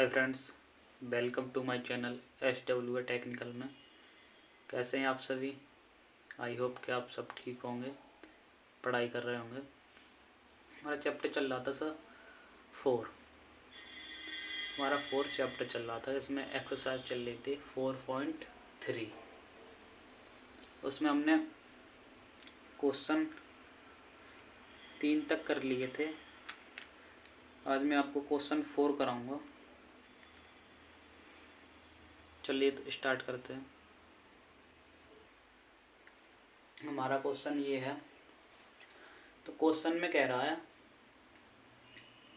Hi friends, welcome to my channel SW technical में। कैसे हैं आप सभी? आई होप कि आप सब ठीक होंगे, पढ़ाई कर रहे होंगे। हमारा चैप्टर चल रहा था सर 4। हमारा 4th चैप्टर चल रहा था, इसमें एक्सरसाइज चल रही थी 4.3। उसमें हमने क्वेश्चन 3 तक कर लिए थे। आज मैं आपको क्वेश्चन 4 कराऊंगा। चलिए तो स्टार्ट करते हैं। हमारा क्वेश्चन ये है, तो क्वेश्चन में कह रहा है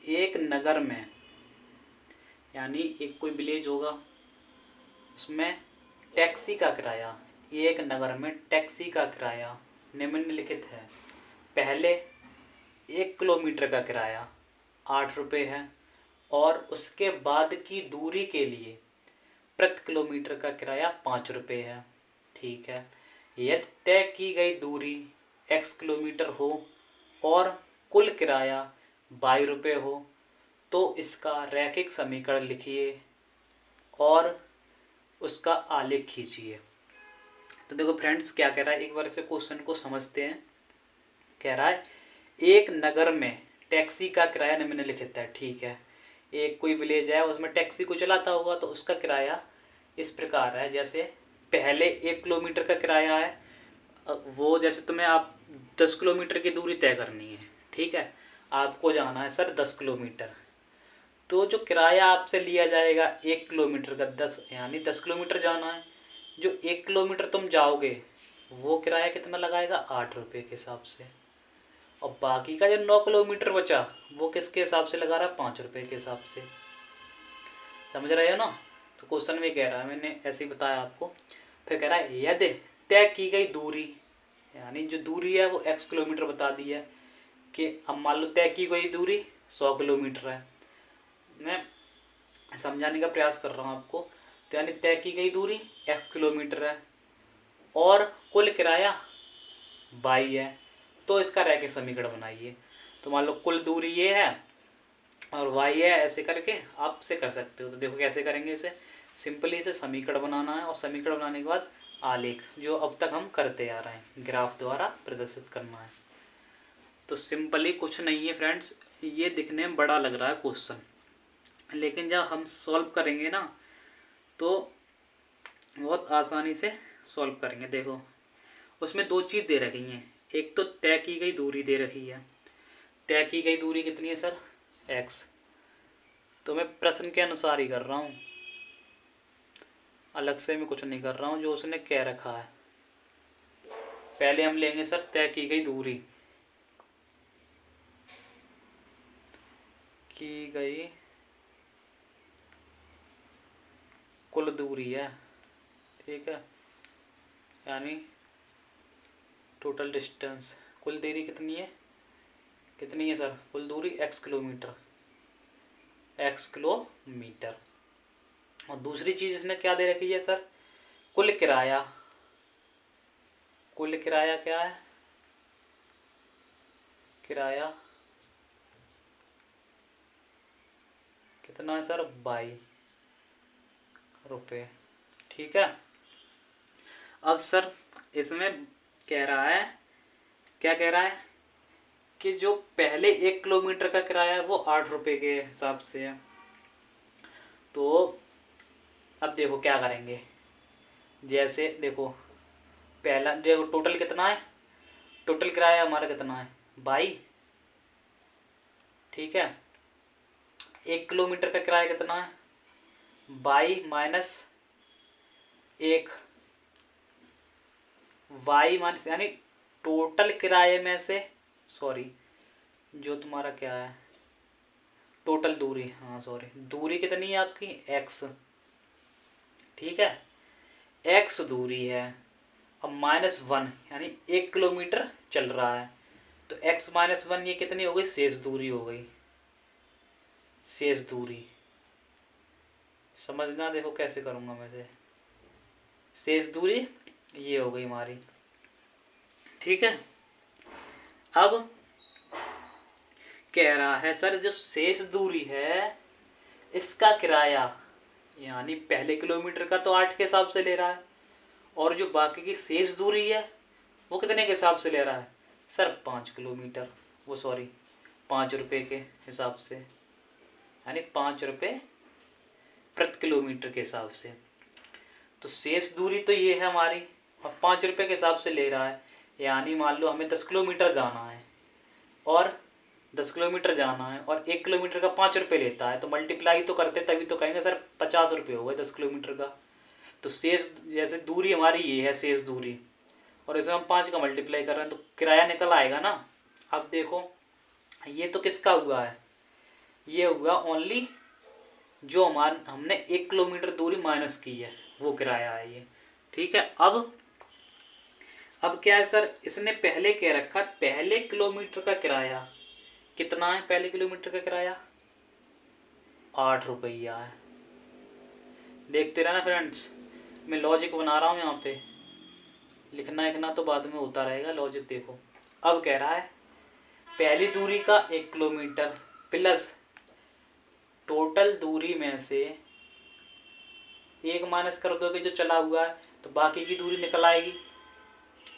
एक नगर में, यानी एक कोई विलेज होगा, उसमें टैक्सी का किराया, एक नगर में टैक्सी का किराया निम्नलिखित है। पहले 1 किलोमीटर का किराया 8 रुपये है और उसके बाद की दूरी के लिए प्रति किलोमीटर का किराया 5 रुपये है। ठीक है, यदि तय की गई दूरी x किलोमीटर हो और कुल किराया 22 रुपये हो तो इसका रैखिक समीकरण लिखिए और उसका आलेख खींचिए। तो देखो फ्रेंड्स, क्या कह रहा है, एक बार इसे क्वेश्चन को समझते हैं। कह रहा है एक नगर में टैक्सी का किराया निम्नलिखित है। ठीक है, एक कोई विलेज है, उसमें टैक्सी को चलाता होगा तो उसका किराया इस प्रकार है। जैसे पहले 1 किलोमीटर का किराया है, वो जैसे तुम्हें आप 10 किलोमीटर की दूरी तय करनी है। ठीक है, आपको जाना है सर 10 किलोमीटर, तो जो किराया आपसे लिया जाएगा 1 किलोमीटर का 10, यानी 10 किलोमीटर जाना है। जो 1 किलोमीटर तुम जाओगे वो किराया कितना लगाएगा, 8 रुपये के हिसाब से। और बाकी का जो 9 किलोमीटर बचा वो किसके हिसाब से लगा रहा है, 5 रुपये के हिसाब से। समझ रहे हो ना? तो क्वेश्चन में कह रहा है, मैंने ऐसे ही बताया आपको। फिर कह रहा है यदि तय की गई दूरी, यानी जो दूरी है वो x किलोमीटर बता दी है कि अब मान लो तय की गई दूरी 100 किलोमीटर है। मैं समझाने का प्रयास कर रहा हूँ आपको। तो यानी तय की गई दूरी 1 किलोमीटर है और कुल किराया 22 है, तो इसका रैखिक समीकरण बनाइए। तो मान लो कुल दूरी ये है और y है, ऐसे करके आप से कर सकते हो। तो देखो कैसे करेंगे इसे। सिंपली इसे समीकरण बनाना है और समीकरण बनाने के बाद आलेख, जो अब तक हम करते आ रहे हैं, ग्राफ द्वारा प्रदर्शित करना है। तो सिंपली कुछ नहीं है फ्रेंड्स, ये दिखने में बड़ा लग रहा है क्वेश्चन, लेकिन जब हम सॉल्व करेंगे ना तो बहुत आसानी से सॉल्व करेंगे। देखो उसमें 2 चीज़ दे रखी हैं। एक तो तय की गई दूरी दे रखी है। तय की गई दूरी कितनी है सर, x। तो मैं प्रश्न के अनुसार ही कर रहा हूँ, अलग से मैं कुछ नहीं कर रहा हूँ, जो उसने कह रखा है। पहले हम लेंगे सर तय की गई दूरी, की गई कुल दूरी है। ठीक है, यानी टोटल डिस्टेंस, कुल दूरी कितनी है, कितनी है सर, कुल दूरी x किलोमीटर, x किलोमीटर। और दूसरी चीज़ इसने क्या दे रखी है सर, कुल किराया। कुल किराया क्या है, किराया कितना है सर, 22 रुपये। ठीक है, अब सर इसमें कह रहा है, क्या कह रहा है कि जो पहले 1 किलोमीटर का किराया है वो 8 रुपये के हिसाब से है। तो अब देखो क्या करेंगे। जैसे देखो पहला, देखो टोटल कितना है, टोटल किराया हमारा कितना है, 22। ठीक है, 1 किलोमीटर का किराया कितना है, 22 माइनस 1, वाई माइनस, यानी टोटल किराए में से, सॉरी जो तुम्हारा क्या है, टोटल दूरी, हाँ सॉरी, दूरी कितनी है आपकी, x। ठीक है, x दूरी है, अब -1, यानी 1 किलोमीटर चल रहा है, तो x -1 ये कितनी हो गई, शेष दूरी हो गई, शेष दूरी। समझना, देखो कैसे करूँगा मैं इसे। शेष दूरी ये हो गई हमारी। ठीक है, अब कह रहा है सर जो शेष दूरी है इसका किराया यानी पहले किलोमीटर का तो 8 के हिसाब से ले रहा है, और जो बाकी की शेष दूरी है वो कितने के हिसाब से ले रहा है सर? 5 किलोमीटर, वो सॉरी 5 रुपये के हिसाब से, यानी 5 रुपये प्रति किलोमीटर के हिसाब से। तो शेष दूरी तो ये है हमारी, और 5 रुपये के हिसाब से ले रहा है, यानी मान लो हमें 10 किलोमीटर जाना है, और 10 किलोमीटर जाना है और 1 किलोमीटर का 5 रुपये लेता है, तो मल्टीप्लाई तो करते तभी तो कहेंगे सर 50 रुपये हो गए 10 किलोमीटर का। तो शेष जैसे दूरी हमारी ये है शेष दूरी, और इसे हम 5 का मल्टीप्लाई कर रहे हैं तो किराया निकल आएगा ना। अब देखो ये तो किसका हुआ है, ये हुआ ओनली जो हमने 1 किलोमीटर दूरी माइनस की है वो किराया है ये। ठीक है, अब क्या है सर, इसने पहले क्या रखा, पहले किलोमीटर का किराया कितना है? पहले किलोमीटर का किराया 8 रुपया है। देखते रहना फ्रेंड्स, मैं लॉजिक बना रहा हूँ यहाँ पे, लिखना तो बाद में होता रहेगा लॉजिक। देखो अब कह रहा है पहली दूरी का 1 किलोमीटर प्लस टोटल दूरी में से 1 माइनस कर दोगे जो चला हुआ है, तो बाकी की दूरी निकल आएगी,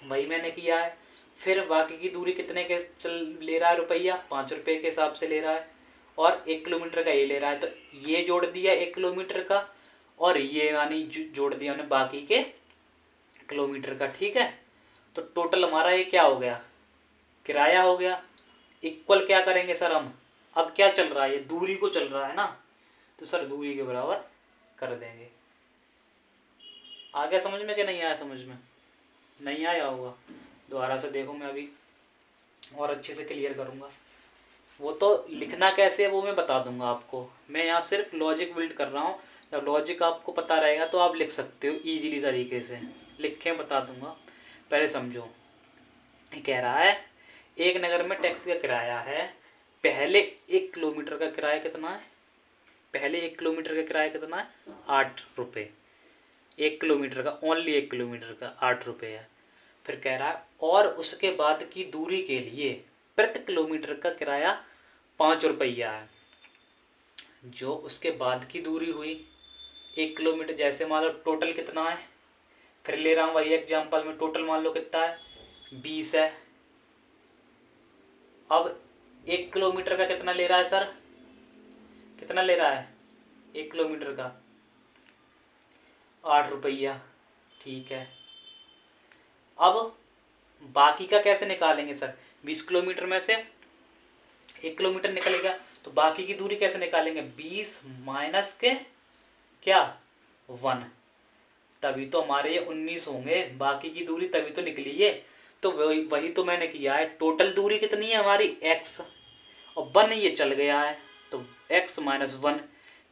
वही मैंने किया है। फिर बाकी की दूरी कितने के ले रहा है रुपया? 5 रुपये के हिसाब से ले रहा है, और 1 किलोमीटर का ये ले रहा है, तो ये जोड़ दिया 1 किलोमीटर का, और ये यानी जोड़ दिया हमने बाकी के किलोमीटर का। ठीक है, तो टोटल हमारा ये क्या हो गया? किराया हो गया। इक्वल क्या करेंगे सर हम? अब क्या चल रहा है, ये दूरी को चल रहा है ना, तो सर दूरी के बराबर कर देंगे। आ गया समझ में कि नहीं आया? समझ में नहीं आया होगा, दोबारा से देखो, मैं अभी और अच्छे से क्लियर करूँगा। वो तो लिखना कैसे है वो मैं बता दूंगा आपको, मैं यहाँ सिर्फ लॉजिक बिल्ड कर रहा हूँ। जब लॉजिक आपको पता रहेगा तो आप लिख सकते हो ईजिली तरीके से, लिख के बता दूंगा। पहले समझो, ये कह रहा है एक नगर में टैक्सी का किराया है, पहले 1 किलोमीटर का किराया कितना है? पहले 1 किलोमीटर का किराया कितना है? 8 रुपये। 1 किलोमीटर का, ओनली 1 किलोमीटर का 8 रुपये है। फिर कह रहा है और उसके बाद की दूरी के लिए प्रति किलोमीटर का किराया 5 रुपया है। जो उसके बाद की दूरी हुई 1 किलोमीटर, जैसे मान लो टोटल कितना है, फिर ले रहा हूँ वही एग्जाम्पल में, टोटल मान लो कितना है? 20 है। अब 1 किलोमीटर का कितना ले रहा है सर? कितना ले रहा है 1 किलोमीटर का? 8 रुपया। ठीक है, अब बाकी का कैसे निकालेंगे सर? 20 किलोमीटर में से 1 किलोमीटर निकलेगा, तो बाकी की दूरी कैसे निकालेंगे? 20 माइनस के क्या 1, तभी तो हमारे ये 19 होंगे, बाकी की दूरी तभी तो निकली है। तो वही तो मैंने किया है। टोटल दूरी कितनी है हमारी? x, और 1 ये चल गया है, तो x माइनस 1,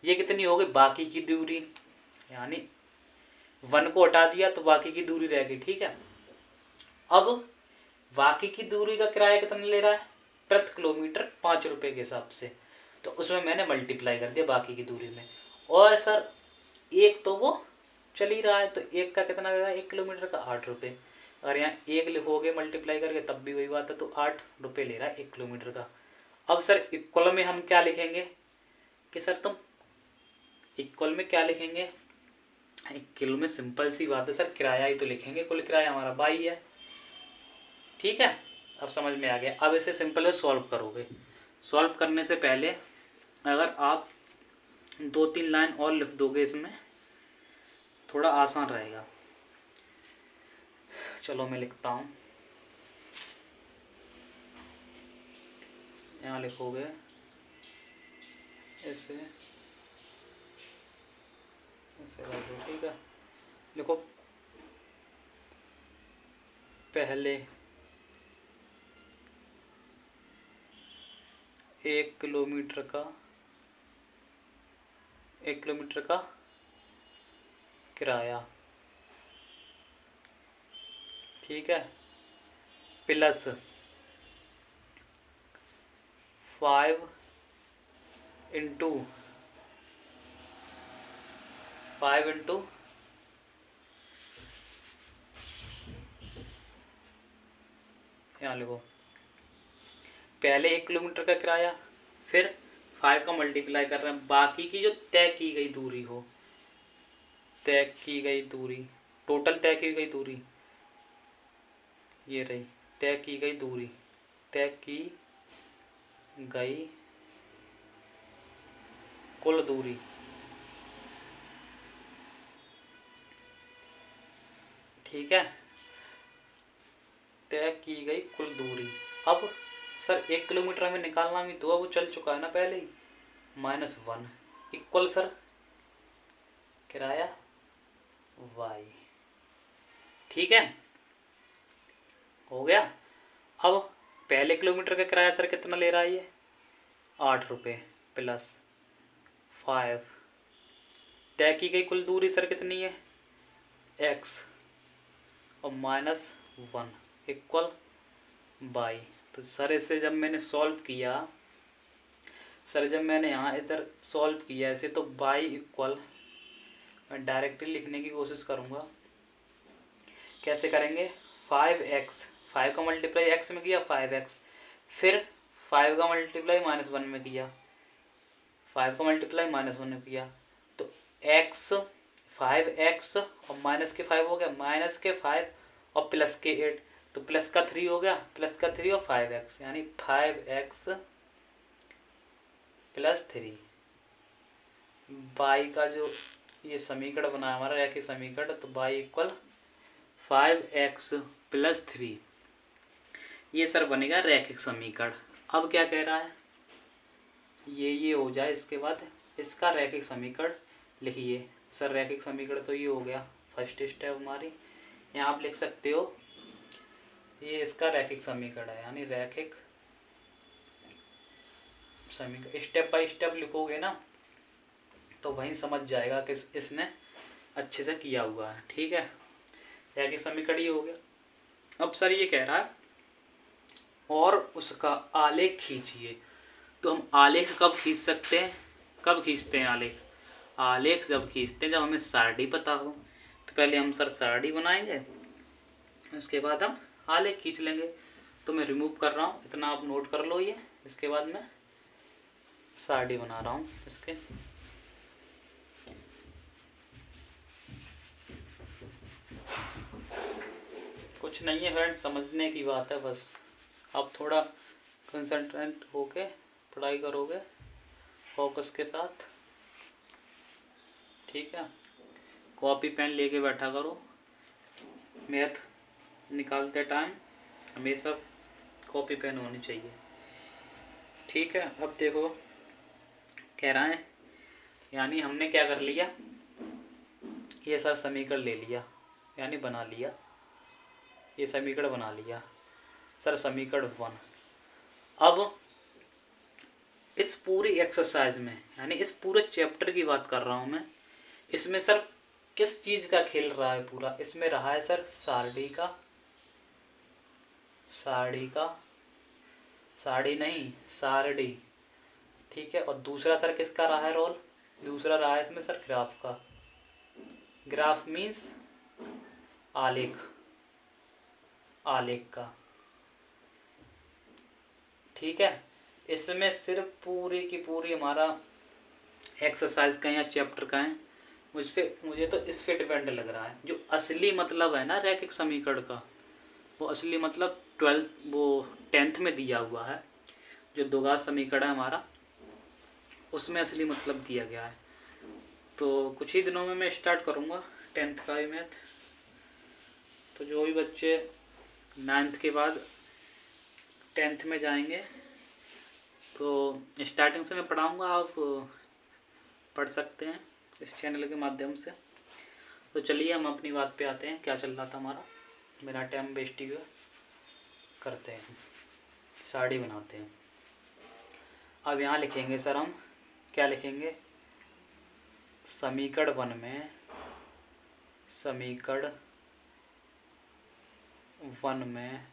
ये कितनी हो गई? बाकी की दूरी, यानी 1 को हटा दिया तो बाकी की दूरी रह गई। ठीक है, अब बाकी की दूरी का किराया कितना ले रहा है? प्रति किलोमीटर 5 रुपये के हिसाब से, तो उसमें मैंने मल्टीप्लाई कर दिया बाकी की दूरी में। और सर एक तो वो चल ही रहा है, तो एक का कितना लगा? 1 किलोमीटर का 8 रुपये। अगर यहाँ एक लिखोगे मल्टीप्लाई करके तब भी वही बात है, तो 8 रुपये ले रहा है 1 किलोमीटर का। अब सर इक्वल में हम क्या लिखेंगे कि सर तुम इक्वल में क्या लिखेंगे? इक्वल में सिंपल सी बात है सर, किराया ही तो लिखेंगे, कुल किराया हमारा 22 है। ठीक है, अब समझ में आ गया। अब इसे सिंपल है सॉल्व करोगे। सॉल्व करने से पहले अगर आप 2-3 लाइन और लिख दोगे इसमें, थोड़ा आसान रहेगा। चलो मैं लिखता हूँ, यहाँ लिखोगे ऐसे ऐसे लिखो। ठीक है, लिखो पहले 1 किलोमीटर का किराया, ठीक है, प्लस 5 इंटू यहाँ लिखो पहले 1 किलोमीटर का किराया, फिर 5 का मल्टीप्लाई कर रहे हैं, बाकी की जो तय की गई दूरी हो, तय की गई दूरी, टोटल तय की गई दूरी ये रही, तय की गई दूरी, तय की गई कुल दूरी, ठीक है, तय की गई कुल दूरी। अब सर 1 किलोमीटर में निकालना भी तो, वो चल चुका है ना पहले ही, -1 इक्वल सर किराया y, ठीक है, हो गया। अब पहले किलोमीटर का किराया सर कितना ले रहा है ये, 8 रुपये प्लस 5, तय की गई कुल दूरी सर कितनी है, x और -1 इक्वल y। तो सर इसे जब मैंने सॉल्व किया, सर जब मैंने यहाँ इधर सॉल्व किया इसे, तो y इक्वल, मैं डायरेक्टली लिखने की कोशिश करूँगा। कैसे करेंगे, 5x, 5 का मल्टीप्लाई x में किया 5x, फिर 5 का मल्टीप्लाई -1 में किया, 5 का मल्टीप्लाई -1 में किया, तो x 5x और माइनस के 5 हो गया, माइनस के 5 और प्लस के 8, तो प्लस का 3 हो गया, प्लस का 3 और 5x, यानी 5x प्लस 3। y का जो ये समीकरण बना हमारा रैखिक समीकरण, तो y इक्वल 5x प्लस 3, ये सर बनेगा रैखिक समीकरण। अब क्या कह रहा है, ये हो जाए, इसके बाद इसका रैखिक समीकरण लिखिए। सर रैखिक समीकरण तो ये हो गया फर्स्ट स्टेप हमारी, यहाँ आप लिख सकते हो ये इसका रैखिक समीकरण है, यानी रैखिक समीकरण। स्टेप बाय स्टेप लिखोगे ना तो वहीं समझ जाएगा कि इसने अच्छे से किया हुआ है, ठीक है। रैखिक समीकरण ये हो गया। अब सर ये कह रहा है और उसका आलेख खींचिए, तो हम आलेख कब खींच सकते हैं, कब खींचते हैं आलेख, आलेख जब खींचते हैं जब हमें सारणी पता हो। तो पहले हम सर सारणी बनाएंगे, उसके बाद हम आलेख खींच लेंगे। तो मैं रिमूव कर रहा हूँ, इतना आप नोट कर लो ये, इसके बाद मैं सारणी बना रहा हूँ इसके। कुछ नहीं है फ्रेंड, समझने की बात है बस, आप थोड़ा कंसंट्रेट होके पढ़ाई करोगे फोकस के साथ, ठीक है। कॉपी पेन लेके बैठा करो, मैथ निकालते टाइम हमेशा कॉपी पेन होनी चाहिए, ठीक है। अब देखो कह रहा है, यानी हमने क्या कर लिया, ये सर समीकरण ले लिया, यानी बना लिया, ये समीकरण बना लिया सर, समीकरण 1। अब इस पूरी एक्सरसाइज में, यानी इस पूरे चैप्टर की बात कर रहा हूँ मैं, इसमें सर किस चीज़ का खेल रहा है पूरा, इसमें रहा है सर सारणी का, सारणी नहीं सारणी, ठीक है। और दूसरा सर किसका रहा है रोल, दूसरा रहा है इसमें सर ग्राफ का, ग्राफ मीन्स आलेख, आलेख का, ठीक है। इसमें सिर्फ पूरी की पूरी हमारा एक्सरसाइज का या चैप्टर का है, मुझे तो इस पे डिपेंड लग रहा है। जो असली मतलब है ना रैखिक समीकरण का, वो असली मतलब 10th में दिया हुआ है, जो द्विघात समीकरण है हमारा, उसमें असली मतलब दिया गया है। तो कुछ ही दिनों में मैं स्टार्ट करूँगा 10th का भी मैथ, तो जो भी बच्चे 9th के बाद 10th में जाएंगे तो स्टार्टिंग से मैं पढ़ाऊँगा, आप पढ़ सकते हैं इस चैनल के माध्यम से। तो चलिए हम अपनी बात पे आते हैं, क्या चल रहा था हमारा, मेरा टाइम वेस्ट ही करते हैं, साड़ी बनाते हैं। अब यहाँ लिखेंगे सर हम, क्या लिखेंगे, समीकरण 1 में, समीकरण 1 में,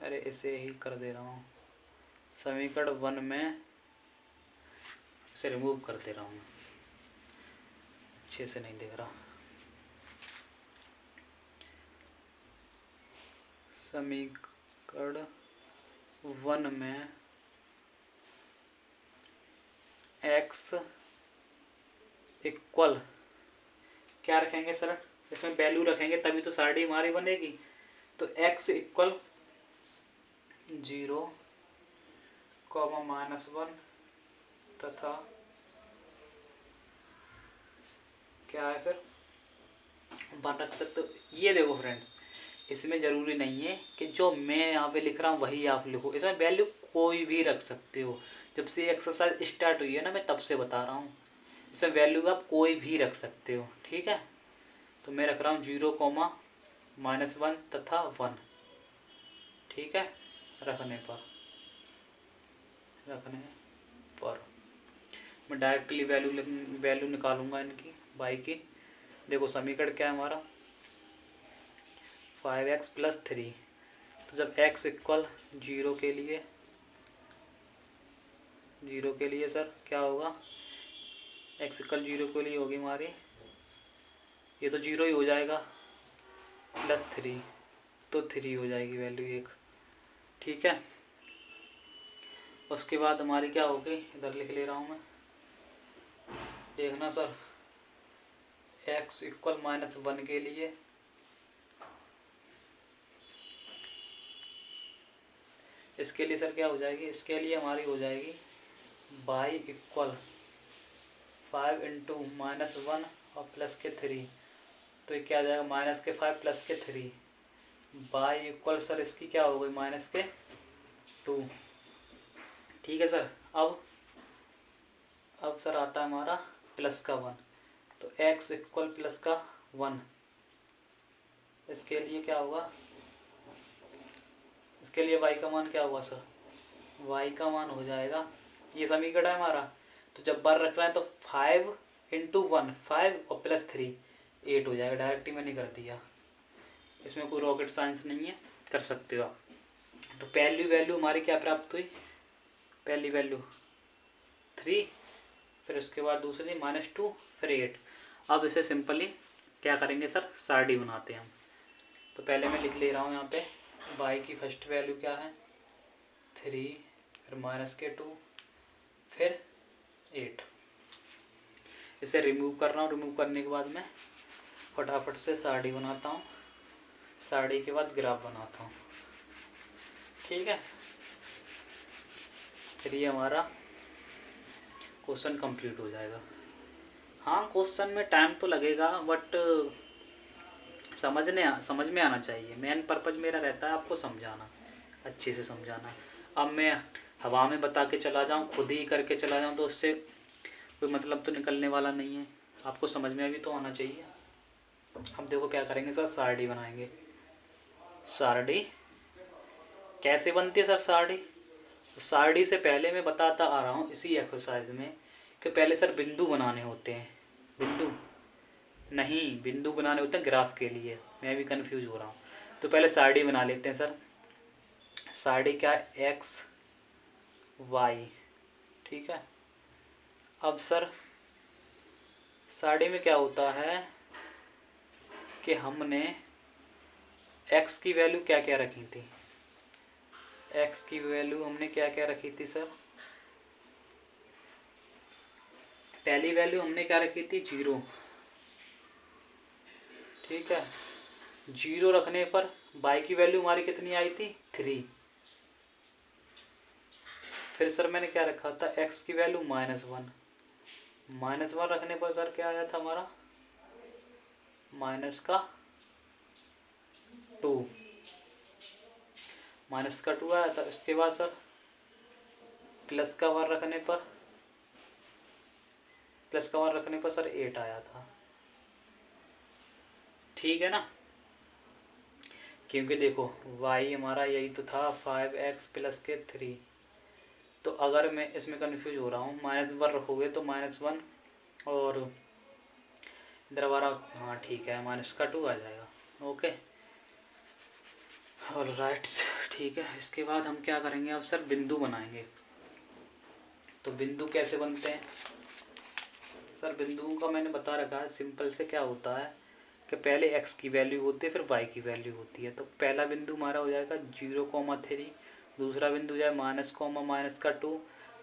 अरे इसे ही कर दे रहा हूँ, समीकरण 1 में इसे रिमूव कर दे रहा हूँ, अच्छे से नहीं दिख रहा। समीकरण 1 में एक्स इक्वल क्या रखेंगे सर, इसमें वैल्यू रखेंगे तभी तो सारणी हमारी बनेगी। तो एक्स इक्वल 0, -1 तथा क्या है फिर 1 रख सकते हो। ये देखो फ्रेंड्स, इसमें ज़रूरी नहीं है कि जो मैं यहाँ पे लिख रहा हूँ वही आप लिखो, इसमें वैल्यू कोई भी रख सकते हो। जब से एक्सरसाइज स्टार्ट हुई है ना, मैं तब से बता रहा हूँ, इसमें वैल्यू आप कोई भी रख सकते हो, ठीक है। तो मैं रख रहा हूँ 0, -1 तथा 1, ठीक है। रखने पर मैं डायरेक्टली वैल्यू निकालूंगा इनकी y की। देखो समीकरण क्या है हमारा, 5x + 3। तो जब x इक्वल 0 के लिए सर क्या होगा, x इक्वल 0 के लिए होगी हमारी, ये तो 0 ही हो जाएगा, +3 तो 3 हो जाएगी वैल्यू 1, ठीक है। उसके बाद हमारी क्या होगी, इधर लिख ले रहा हूँ मैं, देखना सर, x इक्वल -1 के लिए इसके लिए सर क्या हो जाएगी, इसके लिए हमारी हो जाएगी y इक्वल 5 × -1 और +3, तो ये क्या आ जाएगा, -5 +3, y इक्वल सर इसकी क्या हो गई, -2, ठीक है सर। अब सर आता है हमारा +1, तो x इक्वल +1, इसके लिए क्या होगा, इसके लिए y का मान क्या होगा सर, y का मान हो जाएगा, ये समीकरण है हमारा, तो जब बार रख रहे हैं तो 5 × 1 5 और +3 8 हो जाएगा, डायरेक्ट ही मैंने कर दिया, इसमें कोई रॉकेट साइंस नहीं है, कर सकते हो आप। तो पहली वैल्यू हमारी क्या प्राप्त हुई, पहली वैल्यू 3, फिर उसके बाद दूसरी -2, फिर 8। अब इसे सिंपली क्या करेंगे सर, सारणी बनाते हैं हम। तो पहले मैं लिख ले रहा हूँ यहाँ पे, y की फर्स्ट वैल्यू क्या है 3, फिर -2, फिर 8। इसे रिमूव कर रहा हूँ, रिमूव करने के बाद मैं फटाफट से सारणी बनाता हूँ, सारणी के बाद ग्राफ बनाता हूँ, ठीक है। फिर ये हमारा क्वेश्चन कंप्लीट हो जाएगा। हाँ क्वेश्चन में टाइम तो लगेगा, बट समझ में आना चाहिए। मेन पर्पज मेरा रहता है आपको समझाना, अच्छे से समझाना। अब मैं हवा में बता के चला जाऊँ, खुद ही करके चला जाऊँ, तो उससे कोई मतलब तो निकलने वाला नहीं है, आपको समझ में भी तो आना चाहिए। अब देखो क्या करेंगे सर, सारणी बनाएंगे। सारणी कैसे बनती है सर, सारणी से पहले मैं बताता आ रहा हूँ इसी एक्सरसाइज में कि पहले सर बिंदु बनाने होते हैं, बिंदु बनाने होते हैं ग्राफ के लिए, मैं भी कंफ्यूज हो रहा हूँ। तो पहले सारणी बना लेते हैं सर। सारणी क्या है, x y, ठीक है। अब सर सारणी में क्या होता है कि हमने x की वैल्यू क्या क्या रखी थी, x की वैल्यू हमने क्या क्या रखी थी सर, पहली वैल्यू हमने क्या रखी थी 0, ठीक है। 0 रखने पर y की वैल्यू हमारी कितनी आई थी 3। फिर सर मैंने क्या रखा था, x की वैल्यू -1, -1 रखने पर सर क्या आया था हमारा, -2, -2 आया था। इसके बाद सर +1 रखने पर सर 8 आया था, ठीक है ना। क्योंकि देखो y हमारा यही तो था 5x + 3, तो अगर मैं इसमें कंफ्यूज हो रहा हूँ, -1 रखोगे तो -1 और इधर हमारा, हाँ ठीक है, -2 आ जाएगा, ओके ऑल राइट, ठीक है। इसके बाद हम क्या करेंगे, अब सर बिंदु बनाएंगे। तो बिंदु कैसे बनते हैं सर, बिंदुओं का मैंने बता रखा है, सिंपल से क्या होता है कि पहले x की वैल्यू होती है, फिर y की वैल्यू होती है। तो पहला बिंदु हमारा हो जाएगा 0,3, दूसरा बिंदु जाए -, -2,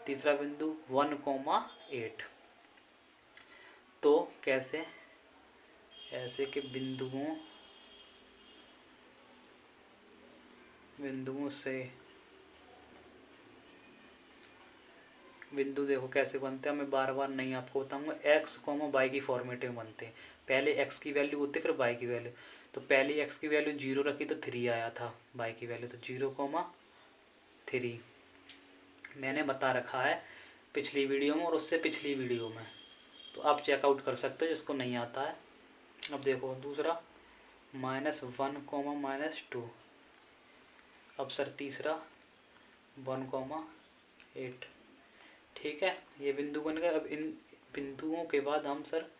तीसरा बिंदु 1, 8। तो कैसे, ऐसे कि बिंदुओं से बिंदु देखो कैसे बनते हैं, मैं बार बार नहीं आपको बताऊंगा। एक्स कॉमा वाई की फॉर्मेट में बनते हैं। पहले एक्स की वैल्यू होती फिर वाई की वैल्यू। तो पहले एक्स की वैल्यू 0 रखी तो 3 आया था, वाई की वैल्यू तो 0,3 मैंने बता रखा है पिछली वीडियो में और उससे पिछली वीडियो में, तो आप चेकआउट कर सकते हो जिसको नहीं आता है। अब देखो दूसरा -1, -2। अब सर तीसरा 1,8। ठीक है, ये बिंदु बन गए। अब इन बिंदुओं के बाद हम सर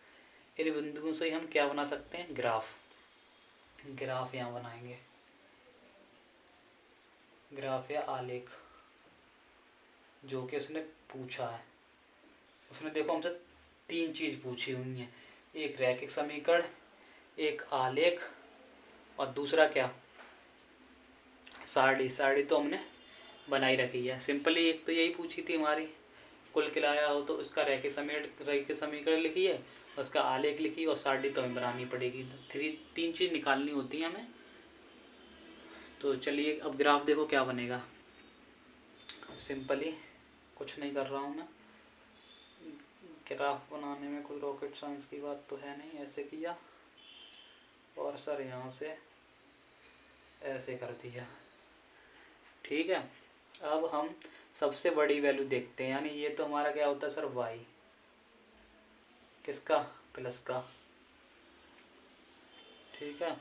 इन बिंदुओं से हम क्या बना सकते हैं, ग्राफ यहाँ बनाएंगे, ग्राफ या आलेख, जो कि उसने पूछा है। उसने देखो हमसे 3 चीज़ पूछी हुई हैं, एक रैखिक समीकरण, एक आलेख और दूसरा क्या, सारणी तो हमने बनाई रखी है। सिंपली एक तो यही पूछी थी हमारी, कुल खिलाया हो तो उसका रैखिक समीकरण लिखिए, उसका आलेख लिखिए और सारणी तो हमें बनानी पड़ेगी। तो 3 चीज़ निकालनी होती है हमें। तो चलिए अब ग्राफ देखो क्या बनेगा। सिंपली कुछ नहीं कर रहा हूँ मैं, ग्राफ बनाने में कोई रॉकेट साइंस की बात तो है नहीं। ऐसे किया और सर यहाँ से ऐसे कर दिया। ठीक है, अब हम सबसे बड़ी वैल्यू देखते हैं, यानी ये तो हमारा क्या होता है सर, वाई, किसका, प्लस का। ठीक है,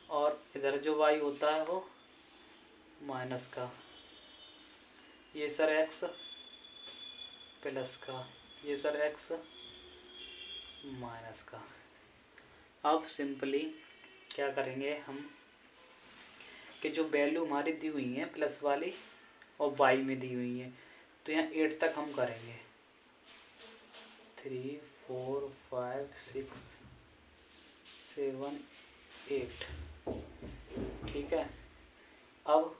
और इधर जो वाई होता है वो माइनस का। ये सर एक्स प्लस का, ये सर एक्स माइनस का। अब सिंपली क्या करेंगे हम कि जो वैल्यू हमारी दी हुई है प्लस वाली और वाई में दी हुई है, तो यहाँ 8 तक हम करेंगे, 3 4 5 6 7 8। ठीक है, अब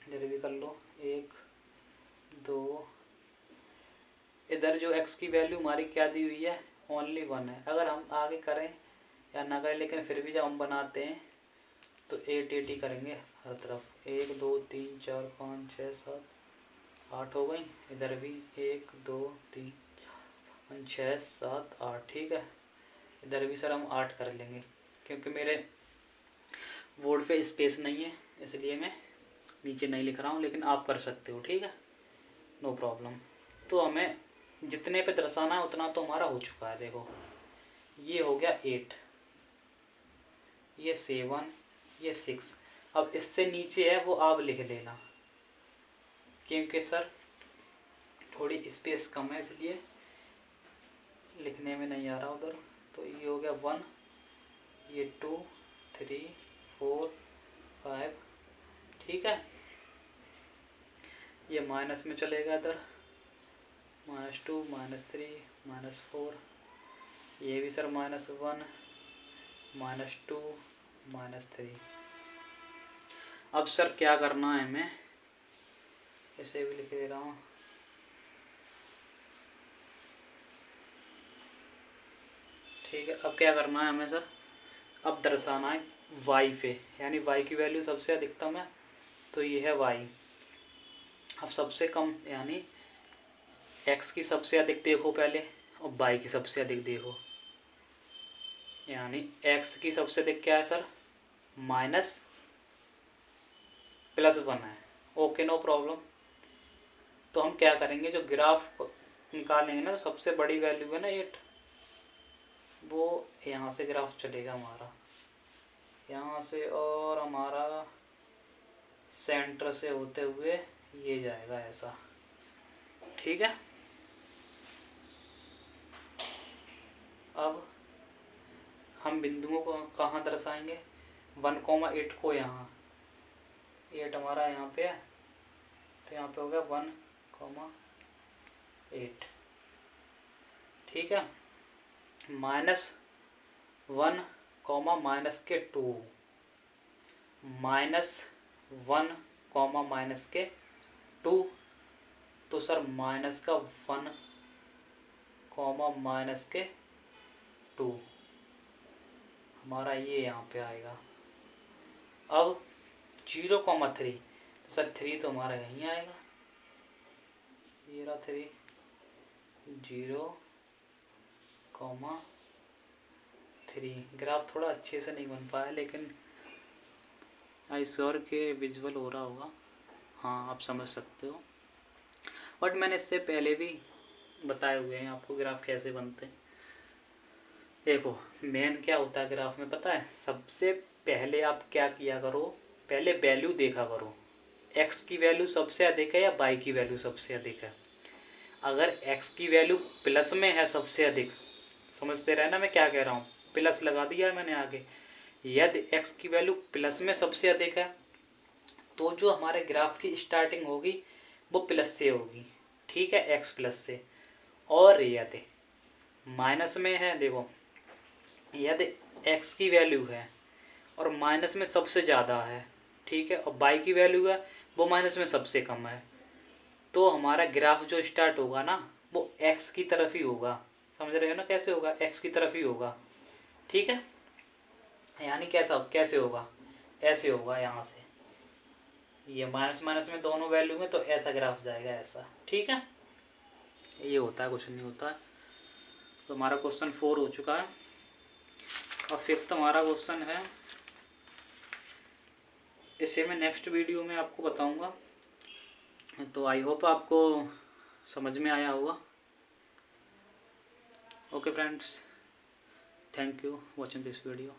इधर भी कर लो, 1 2, इधर जो x की वैल्यू हमारी क्या दी हुई है, ओनली 1 है। अगर हम आगे करें या ना करें, लेकिन फिर भी जब हम बनाते हैं तो 8 8 ही करेंगे हर तरफ। 1 2 3 4 5 6 7 8 हो गई। इधर भी 1 2 3 5 6 7 8। ठीक है, इधर भी सर हम 8 कर लेंगे, क्योंकि मेरे बोर्ड पे स्पेस नहीं है इसलिए मैं नीचे नहीं लिख रहा हूँ, लेकिन आप कर सकते हो। ठीक है, नो प्रॉब्लम। तो हमें जितने पे दर्शाना है उतना तो हमारा हो चुका है। देखो ये हो गया 8, ये 7, ये 6। अब इससे नीचे है वो आप लिख लेना, क्योंकि सर थोड़ी स्पेस कम है इसलिए लिखने में नहीं आ रहा उधर। तो ये हो गया 1, ये 2 3 4 5। ठीक है, ये माइनस में चलेगा इधर, -2 -3 -4। ये भी सर -1 -2 -3। अब सर क्या करना है हमें, इसे भी लिख दे रहा हूँ। ठीक है, अब क्या करना है हमें सर, अब दर्शाना है y पे, यानी y की वैल्यू सबसे अधिकतम है तो ये है y। अब सबसे कम यानी x की सबसे अधिक देखो पहले और y की सबसे अधिक देखो। यानी x की सबसे अधिक क्या है सर, -+1 है। Okay, no problem. तो हम क्या करेंगे, जो ग्राफ निकालेंगे ना, तो सबसे बड़ी वैल्यू है ना 8, वो यहाँ से ग्राफ चलेगा हमारा, यहाँ से, और हमारा सेंटर से होते हुए ये जाएगा ऐसा। ठीक है, अब हम बिंदुओं को कहाँ दर्शाएंगे, 1,8 को यहाँ, 8 हमारा यहाँ पे है तो यहाँ पे हो गया 1,8। ठीक है, -1, -2, -1, -2, तो सर माइनस का 1 कॉमा माइनस के 2 हमारा ये यहाँ पे आएगा। अब 0,3 तो सर 3 तो हमारा यहीं आएगा, ये रहा 3, 0,3। ग्राफ थोड़ा अच्छे से नहीं बन पाया, लेकिन आई श्योर के विजुअल हो रहा होगा, हाँ आप समझ सकते हो। बट मैंने इससे पहले भी बताए हुए हैं आपको ग्राफ कैसे बनते हैं। देखो मेन क्या होता है ग्राफ में पता है, सबसे पहले आप क्या किया करो, पहले वैल्यू देखा करो, x की वैल्यू सबसे अधिक है या y की वैल्यू सबसे अधिक है। अगर x की वैल्यू प्लस में है सबसे अधिक, समझते रहे ना मैं क्या कह रहा हूँ, प्लस लगा दिया है मैंने आगे। यदि x की वैल्यू प्लस में सबसे अधिक है तो जो हमारे ग्राफ की स्टार्टिंग होगी वो प्लस से होगी, ठीक है, x प्लस से। और यदि माइनस में है, देखो यदि x की वैल्यू है और माइनस में सबसे ज़्यादा है, ठीक है, और y की वैल्यू है वो माइनस में सबसे कम है, तो हमारा ग्राफ जो स्टार्ट होगा ना वो x की तरफ ही होगा। समझ रहे हो ना कैसे होगा, x की तरफ ही होगा, ठीक है। यानी कैसे होगा, ऐसे होगा, यहाँ से ये माइनस माइनस में दोनों वैल्यू में, तो ऐसा ग्राफ जाएगा ऐसा, ठीक है। ये होता है, कुछ नहीं होता है। तो हमारा क्वेश्चन 4 हो चुका है। और 5th हमारा क्वेश्चन है, इसे मैं नेक्स्ट वीडियो में आपको बताऊंगा। तो आई होप आपको समझ में आया होगा। Okay friends, thank you watching this video.